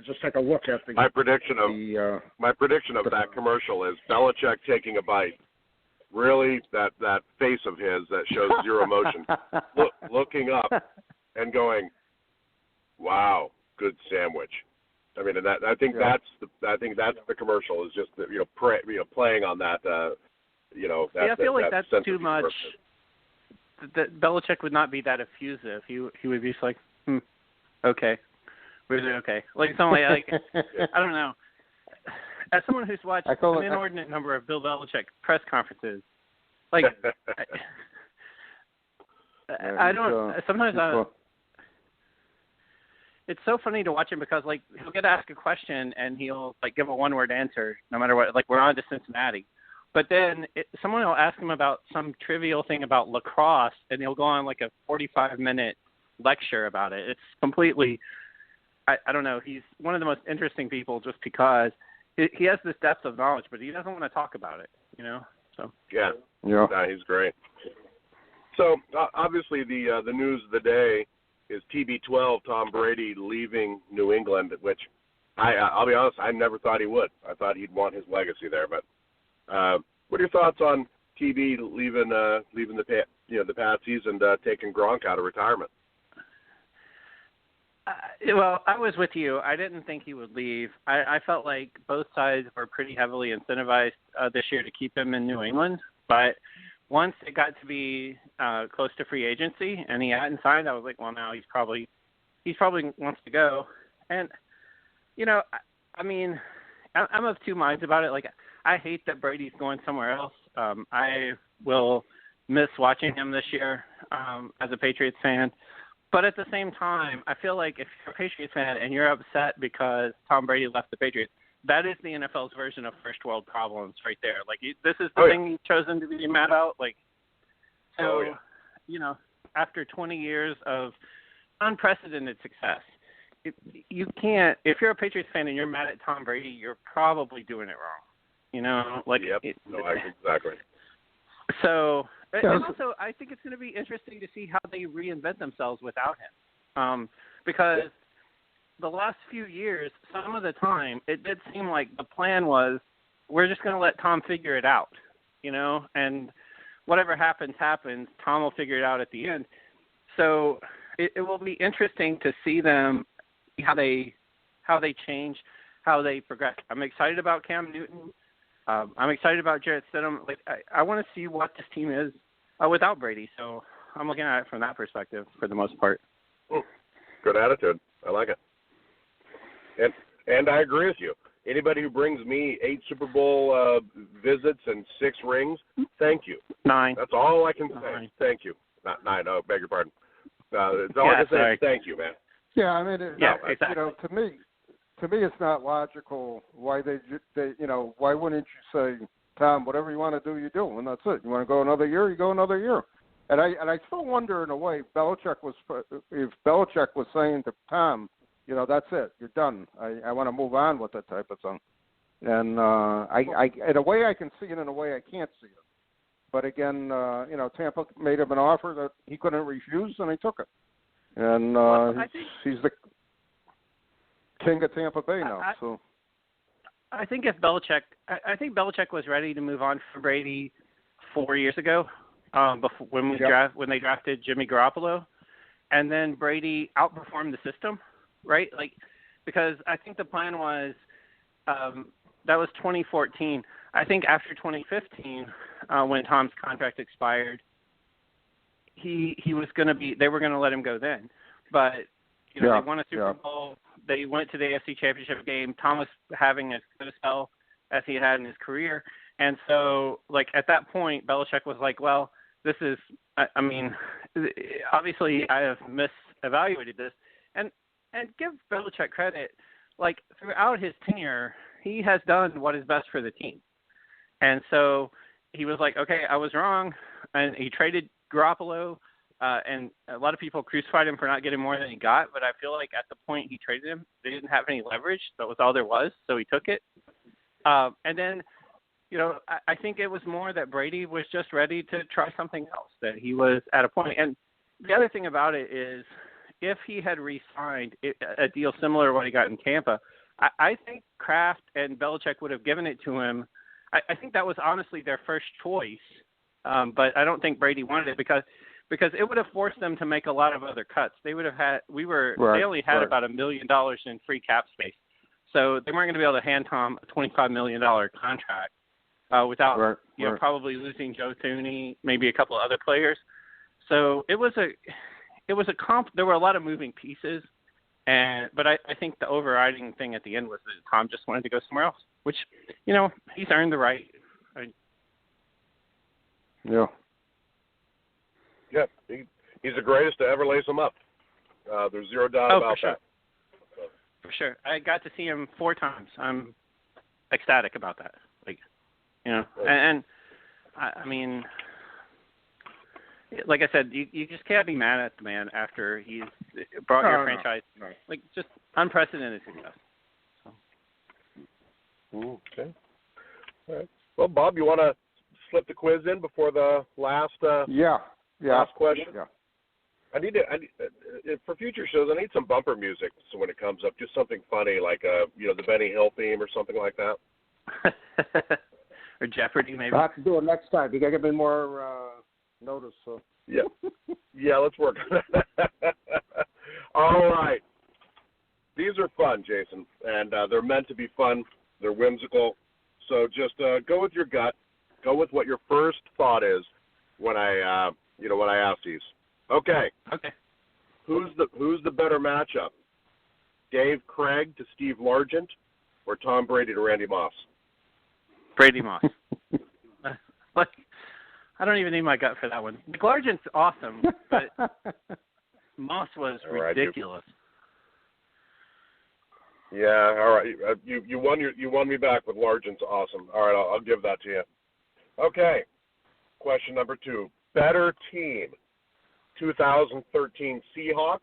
just take a look at the. My prediction of that commercial is Belichick taking a bite. Really, that face of his that shows zero emotion, looking up and going, "Wow, good sandwich." I mean, and I think that's the commercial is just playing on that. I feel like that's too much. That Belichick would not be that effusive. He would be just like, okay, we're okay. Something I don't know. as someone who's watched an inordinate number of Bill Belichick press conferences, like I don't. Sometimes it's so funny to watch him because like he'll get asked a question and he'll like give a one-word answer no matter what. Like we're on to Cincinnati, but then someone will ask him about some trivial thing about lacrosse and he'll go on like a 45-minute lecture about it. It's completely. I don't know. He's one of the most interesting people just because he has this depth of knowledge, but he doesn't want to talk about it. You know. So. Yeah. No, he's great. So obviously the news of the day is TB12, Tom Brady leaving New England, which I'll be honest, I never thought he would. I thought he'd want his legacy there. But what are your thoughts on TB leaving the Patsies and taking Gronk out of retirement? Well, I was with you. I didn't think he would leave. I felt like both sides were pretty heavily incentivized this year to keep him in New England, but once it got to be close to free agency and he hadn't signed, I was like, well, now he probably wants to go. And, you know, I mean, I'm of two minds about it. Like, I hate that Brady's going somewhere else. I will miss watching him this year as a Patriots fan. But at the same time, I feel like if you're a Patriots fan and you're upset because Tom Brady left the Patriots, that is the NFL's version of first world problems right there. Like, this is the thing you've chosen to be mad about. Like, so, you know, after 20 years of unprecedented success, you can't, if you're a Patriots fan and you're mad at Tom Brady, you're probably doing it wrong. You know, like, exactly. So, and also, I think it's going to be interesting to see how they reinvent themselves without him. Because the last few years, some of the time, it did seem like the plan was we're just going to let Tom figure it out, you know, and whatever happens, happens. Tom will figure it out at the end. So it will be interesting to see them, how they change, how they progress. I'm excited about Cam Newton. I'm excited about Jarrett Stidham. Like, I want to see what this team is without Brady. So I'm looking at it from that perspective for the most part. Good attitude. I like it. And I agree with you. Anybody who brings me 8 Super Bowl visits and 6 rings, thank you. 9. That's all I can say. 9. Thank you. Not 9. Oh, beg your pardon. It's all I can say is thank you, man. Yeah, I mean, exactly. You know, to me, it's not logical why they you know, why wouldn't you say, Tom, whatever you want to do, you do, and that's it. You want to go another year, you go another year. And I still wonder in a way, if Belichick was saying to Tom, you know, that's it, you're done. I want to move on with that type of thing. And I in a way I can see it, in a way I can't see it. But again, you know, Tampa made him an offer that he couldn't refuse, and he took it. And he's the king of Tampa Bay now. I think Belichick was ready to move on from Brady 4 years ago, before when they drafted Jimmy Garoppolo, and then Brady outperformed the system, right? Like, because I think the plan was that was 2014. I think after 2015, when Tom's contract expired, they were going to let him go then, but you know, they won a Super Bowl. They went to the AFC Championship game. Tom was having as good a spell as he had in his career. And so, like, at that point, Belichick was like, well, this is, I mean, obviously I have misevaluated this. And give Belichick credit, like, throughout his tenure, he has done what is best for the team. And so he was like, okay, I was wrong. And he traded Garoppolo. And a lot of people crucified him for not getting more than he got, but I feel like at the point he traded him, they didn't have any leverage. That was all there was, so he took it. And then, you know, I think it was more that Brady was just ready to try something else, that he was at a point. And the other thing about it is, if he had re-signed a deal similar to what he got in Tampa, I think Kraft and Belichick would have given it to him. I think that was honestly their first choice, but I don't think Brady wanted it because it would have forced them to make a lot of other cuts. They would have had they only had about $1 million in free cap space. So they weren't going to be able to hand Tom a $25 million contract without probably losing Joe Thuney, maybe a couple of other players. So it was a comp. There were a lot of moving pieces, But I think the overriding thing at the end was that Tom just wanted to go somewhere else, which, you know, he's earned the right. Yeah. Yeah, he's the greatest to ever lace them up. There's zero doubt about that. For sure. I got to see him 4 times. I'm ecstatic about that. Like, you know, and I mean, like I said, you just can't be mad at the man after he's brought your franchise, like, just unprecedented success. So. Okay. All right. Well, Bob, you want to slip the quiz in before the last last question? Yeah. I need for future shows. I need some bumper music. So when it comes up, just something funny like the Benny Hill theme or something like that. Or Jeopardy, maybe. I'll have to do it next time. You got to give me more notice. So. Yeah, let's work on that. All right. These are fun, Jason, and they're meant to be fun. They're whimsical. So just go with your gut. Go with what your first thought is when I ask these. Okay. Who's the better matchup? Dave Craig to Steve Largent, or Tom Brady to Randy Moss? Brady Moss. Like, I don't even need my gut for that one. Largent's awesome, but Moss was ridiculous. Yeah, all right. You won me back with Largent's awesome. All right, I'll give that to you. Okay. Question number 2. Better team. 2013 Seahawks,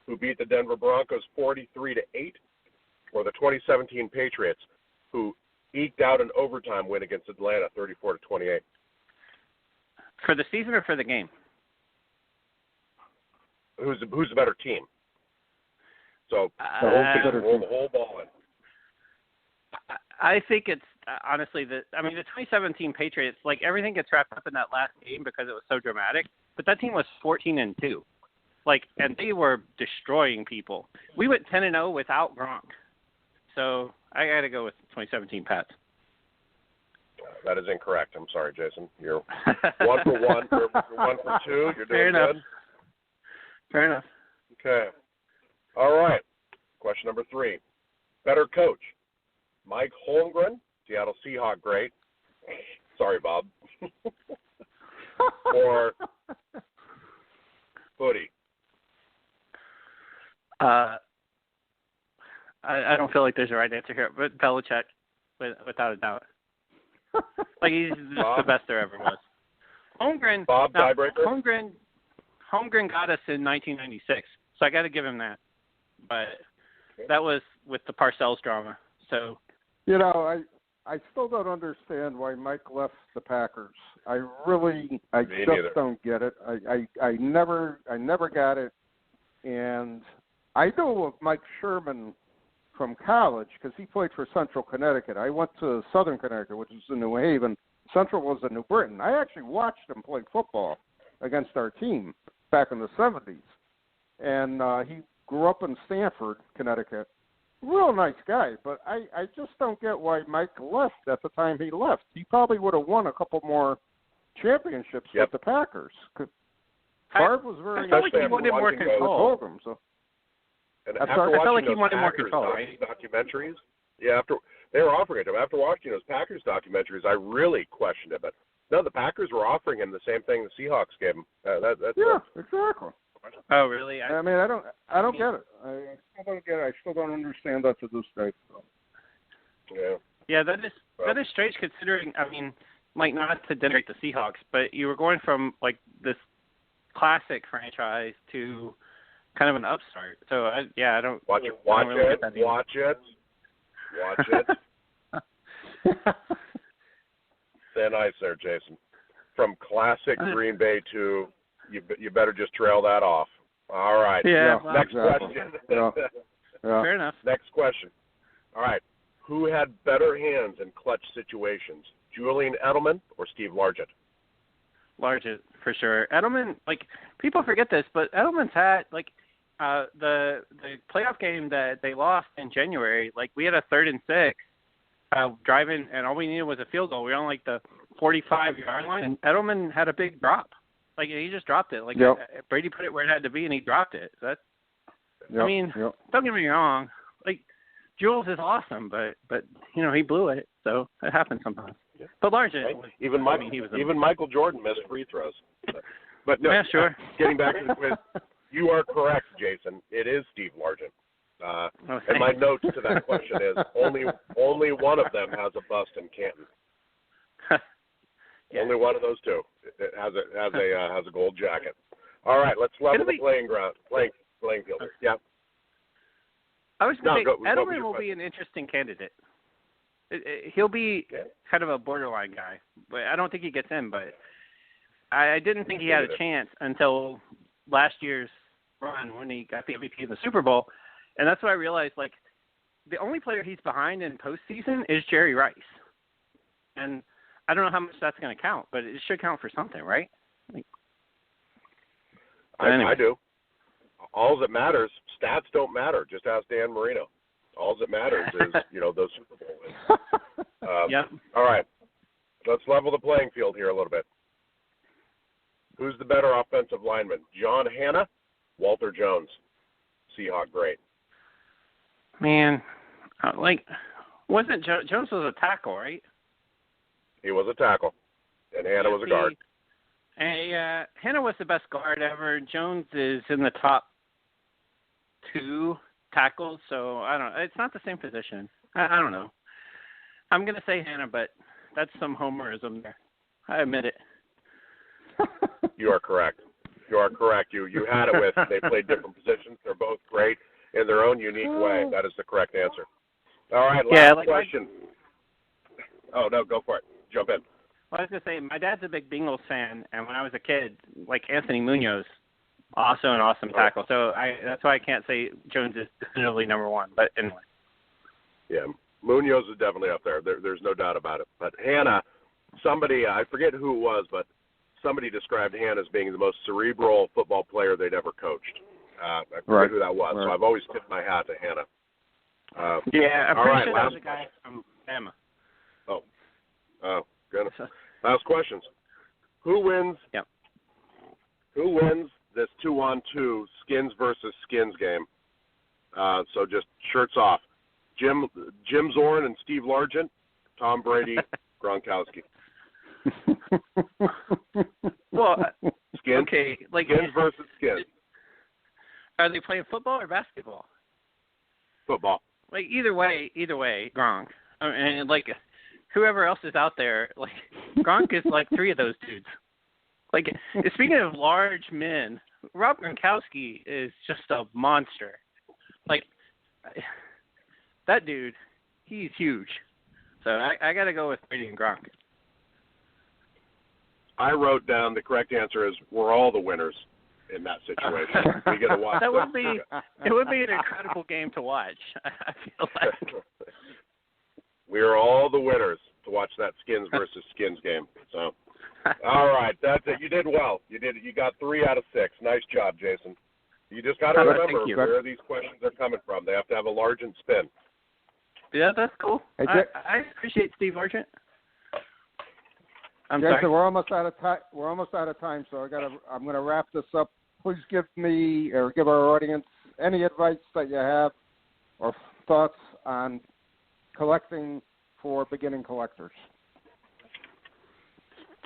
who beat the Denver Broncos 43-8, or the 2017 Patriots, who eked out an overtime win against Atlanta 34-28. For the season or for the game? Who's the better team? So roll the whole ball in. I think it's honestly the 2017 Patriots, like, everything gets wrapped up in that last game because it was so dramatic. But that team was 14-2, like, and they were destroying people. We went 10-0 without Gronk, so I got to go with 2017 Pats. That is incorrect. I'm sorry, Jason. You're 1 for 1. You're 1 for 2. You're doing Fair enough. good. Fair enough. Okay. All right. Question number 3. Better coach. Mike Holmgren, Seattle Seahawk great. Sorry, Bob. Or Footy. I don't feel like there's a right answer here, but Belichick, without a doubt. Like, he's just the best there ever was. Holmgren. Bob, tiebreaker. Holmgren got us in 1996, so I got to give him that. But that was with the Parcells drama. So, you know, I still don't understand why Mike left the Packers. I just don't get it. I never got it. And I know of Mike Sherman from college because he played for Central Connecticut. I went to Southern Connecticut, which is in New Haven. Central was in New Britain. I actually watched him play football against our team back in the 70s. And he grew up in Stamford, Connecticut. Real nice guy, but I just don't get why Mike left at the time he left. He probably would have won a couple more championships with the Packers. Favre was very... I felt like he wanted more control. And I felt like he wanted more control, right? Documentaries. Yeah, after they were offering it to him. After watching those Packers documentaries, I really questioned it. But no, the Packers were offering him the same thing the Seahawks gave him. Exactly. Oh, really? I mean, I don't get it. I still don't get it. I still don't understand that to this day. So. Yeah, that is strange considering. I mean, like, not to denigrate the Seahawks, but you were going from, like, this classic franchise to kind of an upstart. So I don't watch it. Thin ice there, Jason. From classic Green Bay to you better just trail that off. All right. Yeah. Next question. Fair enough. Next question. All right. Who had better hands in clutch situations, Julian Edelman or Steve Largent? Largent, for sure. Edelman, like, people forget this, but Edelman's had, like, the playoff game that they lost in January, like, we had a 3rd and 6 driving, and all we needed was a field goal. We were on, like, the 45-yard line, and Edelman had a big drop. Like, he just dropped it. Like, Brady put it where it had to be, and he dropped it. So I mean, don't get me wrong. Like, Jules is awesome, but he blew it, so it happens sometimes. Yeah. But Largent, right. Even Michael Jordan missed free throws. But no, yeah, sure. Getting back to the quiz, you are correct, Jason. It is Steve Largent. And my notes to that question is only one of them has a bust in Canton. Yeah. Only one of those two has a gold jacket. All right, let's level the playing field. Yeah. I was going to say Edelman will be an interesting candidate. He'll be kind of a borderline guy, but I don't think he gets in. But I didn't think he had a chance until last year's run when he got the MVP in the Super Bowl, and that's when I realized like the only player he's behind in postseason is Jerry Rice, and I don't know how much that's going to count, but it should count for something, right? I do. All that matters, stats don't matter. Just ask Dan Marino. All that matters is, those Super Bowl wins. Yep. All right. Let's level the playing field here a little bit. Who's the better offensive lineman? John Hanna, Walter Jones, Seahawk great. Man, wasn't Jones was a tackle, right? He was a tackle, and Hanna was a guard. Hanna was the best guard ever. Jones is in the top 2 tackles, so I don't know. It's not the same position. I don't know. I'm going to say Hanna, but that's some homerism there. I admit it. You are correct. You had it with they played different positions. They're both great in their own unique way. That is the correct answer. All right, last question. Oh, no, go for it. Jump in. Well, I was going to say, my dad's a big Bengals fan, and when I was a kid, like Anthony Munoz, also an awesome tackle. So that's why I can't say Jones is definitively number 1, but anyway. Yeah, Munoz is definitely up there. There's no doubt about it. But Hanna, somebody, I forget who it was, but somebody described Hanna as being the most cerebral football player they'd ever coached. I forget who that was, so I've always tipped my hat to Hanna. I'm pretty sure that was a guy from Bama. Oh, goodness. Last questions. Who wins? Yep. Who wins this 2-on-2 skins versus skins game? So just shirts off. Jim Zorn and Steve Largent, Tom Brady, Gronkowski. Well, skins. Okay, like skins versus skins. Are they playing football or basketball? Football. Like either way, Gronk. And like whoever else is out there, like Gronk is like 3 of those dudes. Like speaking of large men, Rob Gronkowski is just a monster. Like that dude, he's huge. So I got to go with Brady and Gronk. I wrote down the correct answer is we're all the winners in that situation. We get to watch. It would be an incredible game to watch. I feel like we are all the winners to watch that skins versus skins game. So, all right, that's it. You did well. You got 3 out of 6. Nice job, Jason. You just got to remember where these questions are coming from. They have to have a Largent spin. Yeah, that's cool. Hey, I appreciate Steve Largent. Jason, sorry. We're almost out of time. So I'm going to wrap this up. Please give me or give our audience any advice that you have or thoughts on collecting for beginning collectors.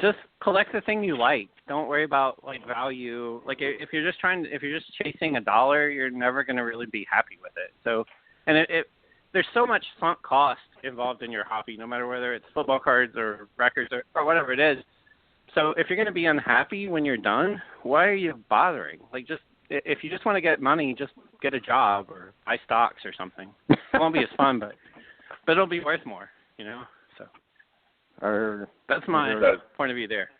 Just collect the thing you like. Don't worry about like value. Like if you're just chasing $1, you're never going to really be happy with it. So, and there's so much sunk cost involved in your hobby, no matter whether it's football cards or records or whatever it is. So if you're going to be unhappy when you're done, why are you bothering? Like if you just want to get money, just get a job or buy stocks or something. It won't be as fun, but it'll be worth more, So that's my point of view there.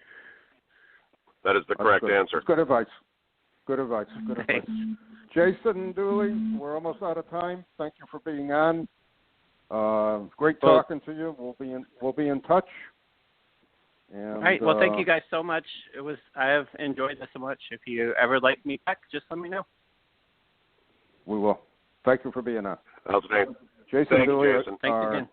That is the correct answer. Good advice. Jason Dooley, we're almost out of time. Thank you for being on. Great talking to you. We'll be in touch. And, all right. Well, thank you guys so much. I have enjoyed this so much. If you ever like me back, just let me know. We will. Thank you for being on. Jason Dooley, Jason. Thanks again.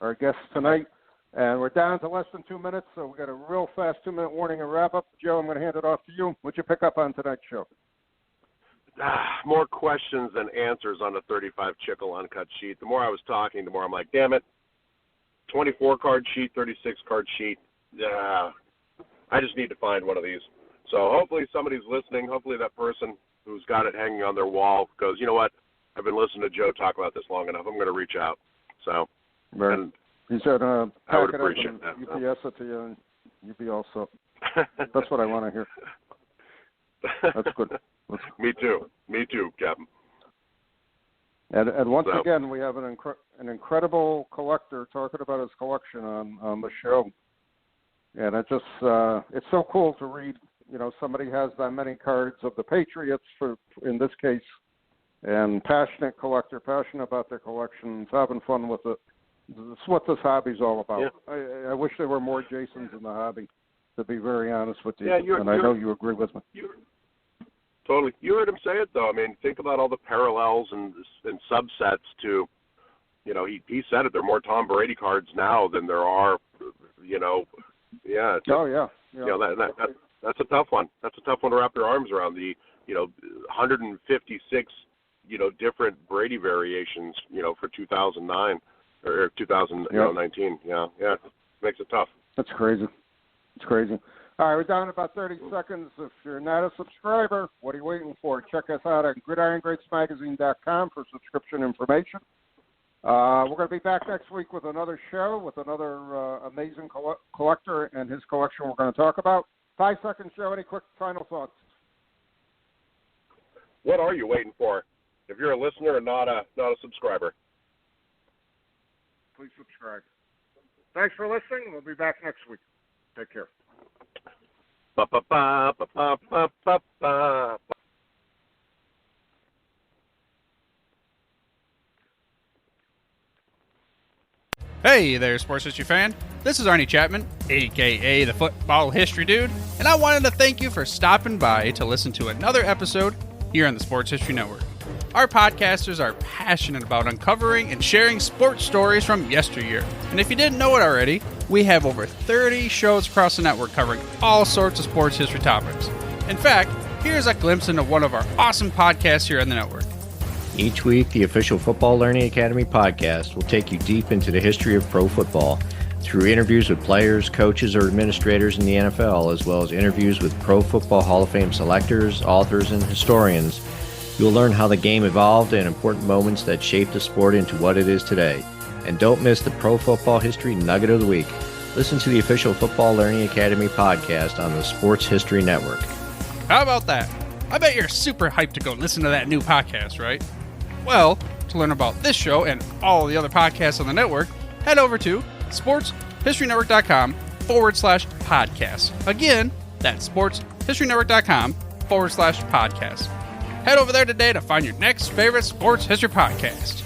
Our guest tonight. And we're down to less than 2 minutes, so we've got a real fast 2-minute warning and wrap up. Joe, I'm going to hand it off to you. What'd you pick up on tonight's show? more questions than answers on a 35 Chickle uncut sheet. The more I was talking, the more I'm like, damn it, 24 card sheet, 36 card sheet. I just need to find one of these. So hopefully somebody's listening. Hopefully that person who's got it hanging on their wall goes, you know what, I've been listening to Joe talk about this long enough. I'm going to reach out. So, right. And he said, I would pack it appreciate up and that. UPS it to you, and you'd be all set. That's what I want to hear. That's good. Me too, Captain. And once again, we have an incredible collector talking about his collection on the show. And it just it's so cool to read. You know, somebody has that many cards of the Patriots, for in this case, and passionate collector, passionate about their collections, having fun with it. That's what this hobby's all about. Yeah. I wish there were more Jasons in the hobby, to be very honest with you. Yeah, and I know you agree with me. Totally. You heard him say it, though. I mean, think about all the parallels and subsets to, you know, he said it. There are more Tom Brady cards now than there are, you know. Yeah. Yeah. You know, that's a tough one. That's a tough one to wrap your arms around. The, you know, 156, you know, different Brady variations, you know, for 2009 or 2019. Yeah. Makes it tough. That's crazy. It's crazy. All right, we're down to about 30 seconds. If you're not a subscriber, what are you waiting for? Check us out at gridirongreatsmagazine.com for subscription information. We're going to be back next week with another show with another amazing collector and his collection we're going to talk about. 5 seconds, Joe. Any quick final thoughts? What are you waiting for? If you're a listener and not a subscriber, please subscribe. Thanks for listening. We'll be back next week. Take care. Hey there, sports history fan. This is Arnie Chapman, aka the Football History Dude, and I wanted to thank you for stopping by to listen to another episode here on the Sports History Network. Our podcasters are passionate about uncovering and sharing sports stories from yesteryear. And if you didn't know it already, we have over 30 shows across the network covering all sorts of sports history topics. In fact, here's a glimpse into one of our awesome podcasts here on the network. Each week, the official Football Learning Academy podcast will take you deep into the history of pro football through interviews with players, coaches, or administrators in the NFL, as well as interviews with Pro Football Hall of Fame selectors, authors, and historians. You'll learn how the game evolved and important moments that shaped the sport into what it is today. And don't miss the Pro Football History Nugget of the Week. Listen to the official Football Learning Academy podcast on the Sports History Network. How about that? I bet you're super hyped to go listen to that new podcast, right? Well, to learn about this show and all the other podcasts on the network, head over to sportshistorynetwork.com/podcast. Again, that's sportshistorynetwork.com/podcast. Head over there today to find your next favorite sports history podcast.